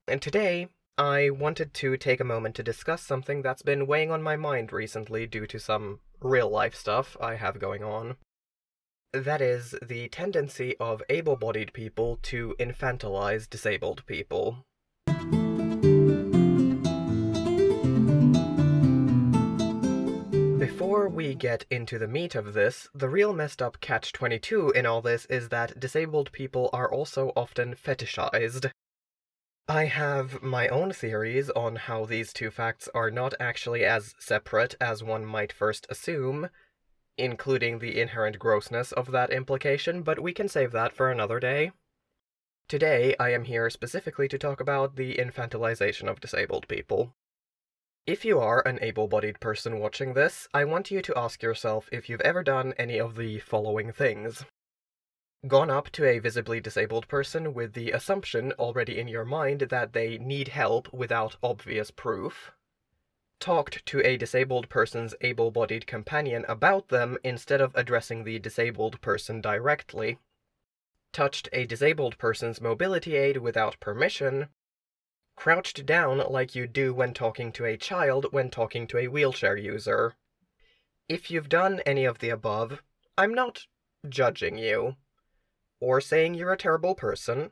And today, I wanted to take a moment to discuss something that's been weighing on my mind recently due to some real-life stuff I have going on. That is, the tendency of able-bodied people to infantilize disabled people. Before we get into the meat of this, the real messed up catch-22 in all this is that disabled people are also often fetishized. I have my own theories on how these two facts are not actually as separate as one might first assume, including the inherent grossness of that implication, but we can save that for another day. Today, I am here specifically to talk about the infantilization of disabled people. If you are an able-bodied person watching this, I want you to ask yourself if you've ever done any of the following things. Gone up to a visibly disabled person with the assumption already in your mind that they need help without obvious proof. Talked to a disabled person's able-bodied companion about them instead of addressing the disabled person directly. Touched a disabled person's mobility aid without permission. Crouched down like you do when talking to a child when talking to a wheelchair user. If you've done any of the above, I'm not judging you, or saying you're a terrible person.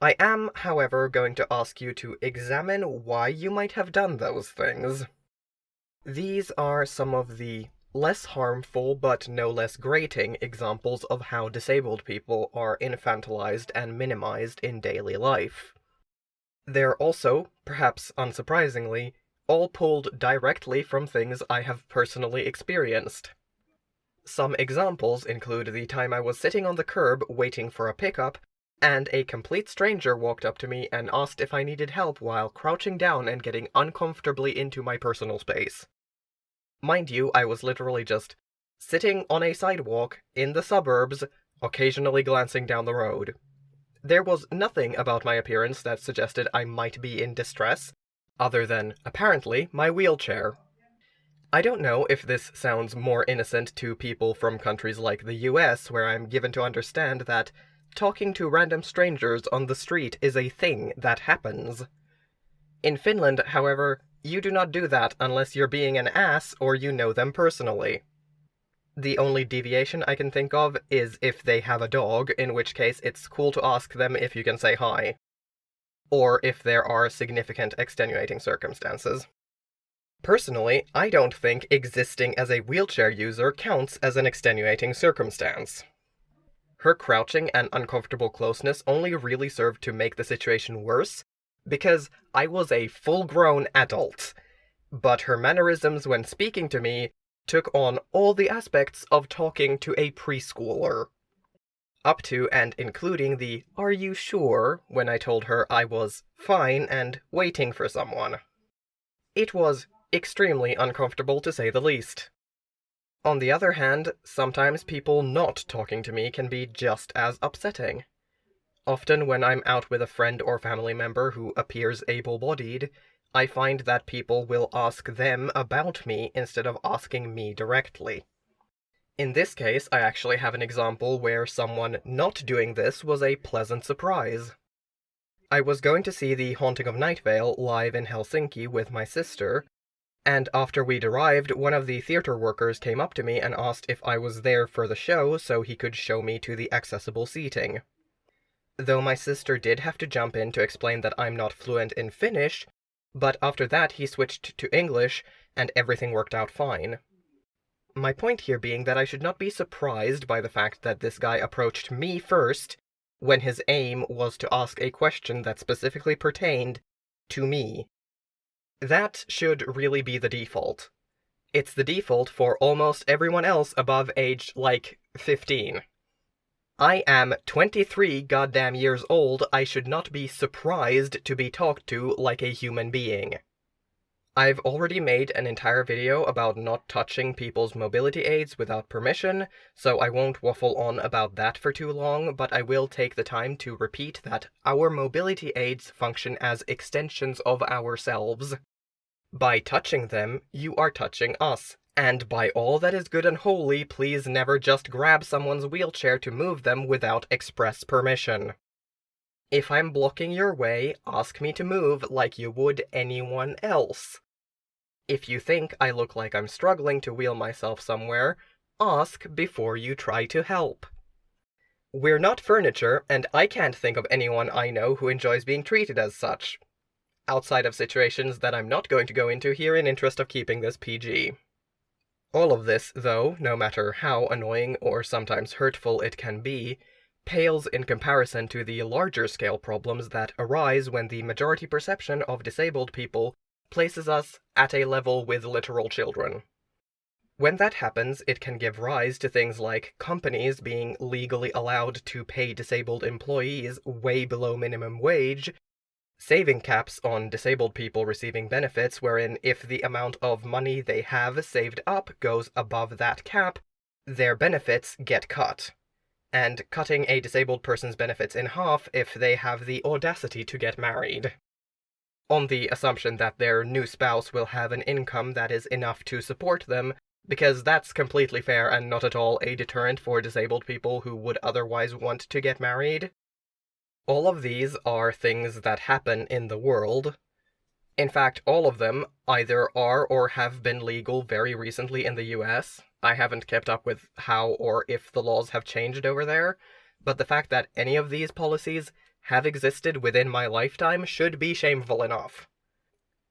I am, however, going to ask you to examine why you might have done those things. These are some of the less harmful but no less grating examples of how disabled people are infantilized and minimized in daily life. They're also, perhaps unsurprisingly, all pulled directly from things I have personally experienced. Some examples include the time I was sitting on the curb waiting for a pickup, and a complete stranger walked up to me and asked if I needed help while crouching down and getting uncomfortably into my personal space. Mind you, I was literally just sitting on a sidewalk in the suburbs, occasionally glancing down the road. There was nothing about my appearance that suggested I might be in distress, other than, apparently, my wheelchair. I don't know if this sounds more innocent to people from countries like the US, where I'm given to understand that talking to random strangers on the street is a thing that happens. In Finland, however, you do not do that unless you're being an ass or you know them personally. The only deviation I can think of is if they have a dog, in which case it's cool to ask them if you can say hi. Or if there are significant extenuating circumstances. Personally, I don't think existing as a wheelchair user counts as an extenuating circumstance. Her crouching and uncomfortable closeness only really served to make the situation worse, because I was a full-grown adult. But her mannerisms when speaking to me took on all the aspects of talking to a preschooler. Up to and including the "are you sure" when I told her I was fine and waiting for someone. It was extremely uncomfortable to say the least. On the other hand, sometimes people not talking to me can be just as upsetting. Often when I'm out with a friend or family member who appears able-bodied, I find that people will ask them about me instead of asking me directly. In this case, I actually have an example where someone not doing this was a pleasant surprise. I was going to see The Haunting of Night Vale live in Helsinki with my sister, and after we'd arrived, one of the theater workers came up to me and asked if I was there for the show so he could show me to the accessible seating. Though my sister did have to jump in to explain that I'm not fluent in Finnish, but after that he switched to English, and everything worked out fine. My point here being that I should not be surprised by the fact that this guy approached me first, when his aim was to ask a question that specifically pertained to me. That should really be the default. It's the default for almost everyone else above age, 15. I am 23 goddamn years old. I should not be surprised to be talked to like a human being. I've already made an entire video about not touching people's mobility aids without permission, so I won't waffle on about that for too long, but I will take the time to repeat that our mobility aids function as extensions of ourselves. By touching them, you are touching us. And by all that is good and holy, please never just grab someone's wheelchair to move them without express permission. If I'm blocking your way, ask me to move like you would anyone else. If you think I look like I'm struggling to wheel myself somewhere, ask before you try to help. We're not furniture, and I can't think of anyone I know who enjoys being treated as such. Outside of situations that I'm not going to go into here in interest of keeping this PG. All of this, though, no matter how annoying or sometimes hurtful it can be, pales in comparison to the larger scale problems that arise when the majority perception of disabled people places us at a level with literal children. When that happens, it can give rise to things like companies being legally allowed to pay disabled employees way below minimum wage, saving caps on disabled people receiving benefits wherein if the amount of money they have saved up goes above that cap, their benefits get cut, and cutting a disabled person's benefits in half if they have the audacity to get married, on the assumption that their new spouse will have an income that is enough to support them, because that's completely fair and not at all a deterrent for disabled people who would otherwise want to get married. All of these are things that happen in the world. In fact, all of them either are or have been legal very recently in the US. I haven't kept up with how or if the laws have changed over there, but the fact that any of these policies have existed within my lifetime should be shameful enough.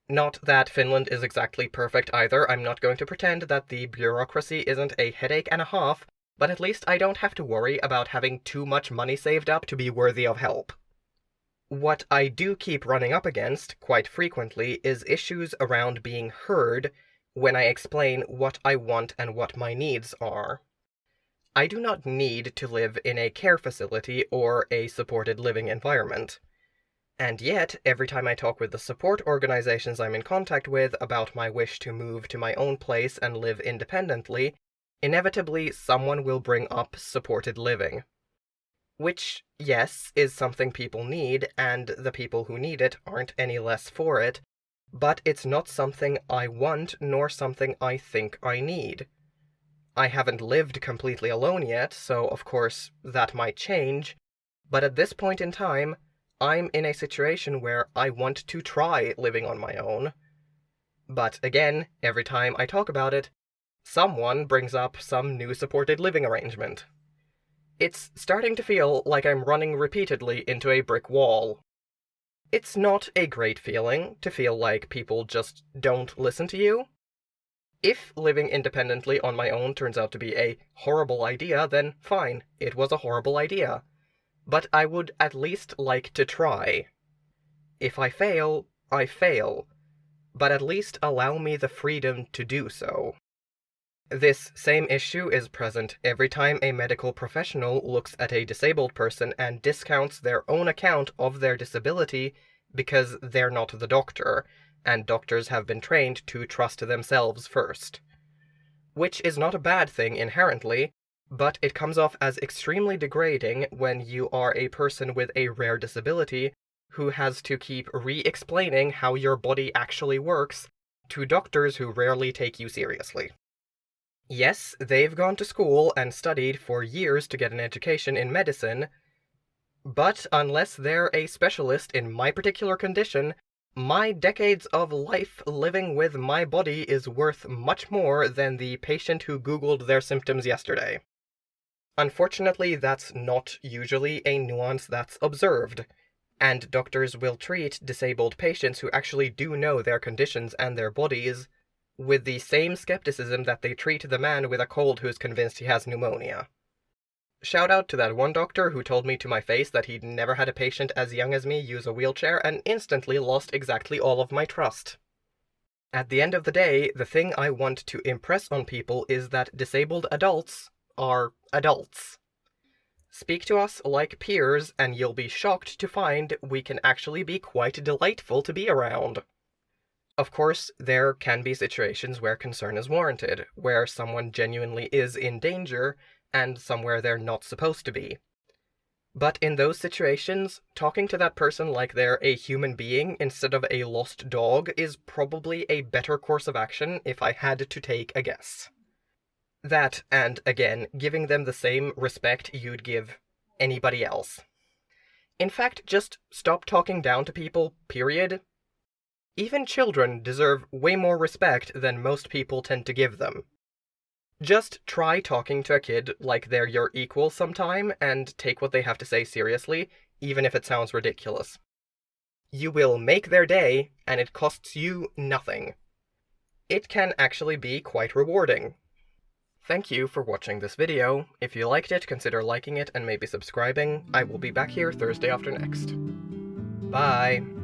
Not that Finland is exactly perfect either. I'm not going to pretend that the bureaucracy isn't a headache and a half, but at least I don't have to worry about having too much money saved up to be worthy of help. What I do keep running up against, quite frequently, is issues around being heard when I explain what I want and what my needs are. I do not need to live in a care facility or a supported living environment. And yet, every time I talk with the support organizations I'm in contact with about my wish to move to my own place and live independently, inevitably someone will bring up supported living. Which, yes, is something people need, and the people who need it aren't any less for it, but it's not something I want nor something I think I need. I haven't lived completely alone yet, so of course that might change, but at this point in time, I'm in a situation where I want to try living on my own. But again, every time I talk about it, someone brings up some new supported living arrangement. It's starting to feel like I'm running repeatedly into a brick wall. It's not a great feeling to feel like people just don't listen to you. If living independently on my own turns out to be a horrible idea, then fine, it was a horrible idea. But I would at least like to try. If I fail, I fail, but at least allow me the freedom to do so. This same issue is present every time a medical professional looks at a disabled person and discounts their own account of their disability because they're not the doctor, and doctors have been trained to trust themselves first. Which is not a bad thing inherently, but it comes off as extremely degrading when you are a person with a rare disability who has to keep re-explaining how your body actually works to doctors who rarely take you seriously. Yes, they've gone to school and studied for years to get an education in medicine, but unless they're a specialist in my particular condition, my decades of life living with my body is worth much more than the patient who Googled their symptoms yesterday. Unfortunately, that's not usually a nuance that's observed, and doctors will treat disabled patients who actually do know their conditions and their bodies with the same skepticism that they treat the man with a cold who's convinced he has pneumonia. Shout out to that one doctor who told me to my face that he'd never had a patient as young as me use a wheelchair and instantly lost exactly all of my trust. At the end of the day, the thing I want to impress on people is that disabled adults are adults. Speak to us like peers, and you'll be shocked to find we can actually be quite delightful to be around. Of course, there can be situations where concern is warranted, where someone genuinely is in danger, and somewhere they're not supposed to be. But in those situations, talking to that person like they're a human being instead of a lost dog is probably a better course of action if I had to take a guess. That, and again, giving them the same respect you'd give anybody else. In fact, just stop talking down to people, period. Even children deserve way more respect than most people tend to give them. Just try talking to a kid like they're your equal sometime, and take what they have to say seriously, even if it sounds ridiculous. You will make their day, and it costs you nothing. It can actually be quite rewarding. Thank you for watching this video. If you liked it, consider liking it and maybe subscribing. I will be back here Thursday after next. Bye!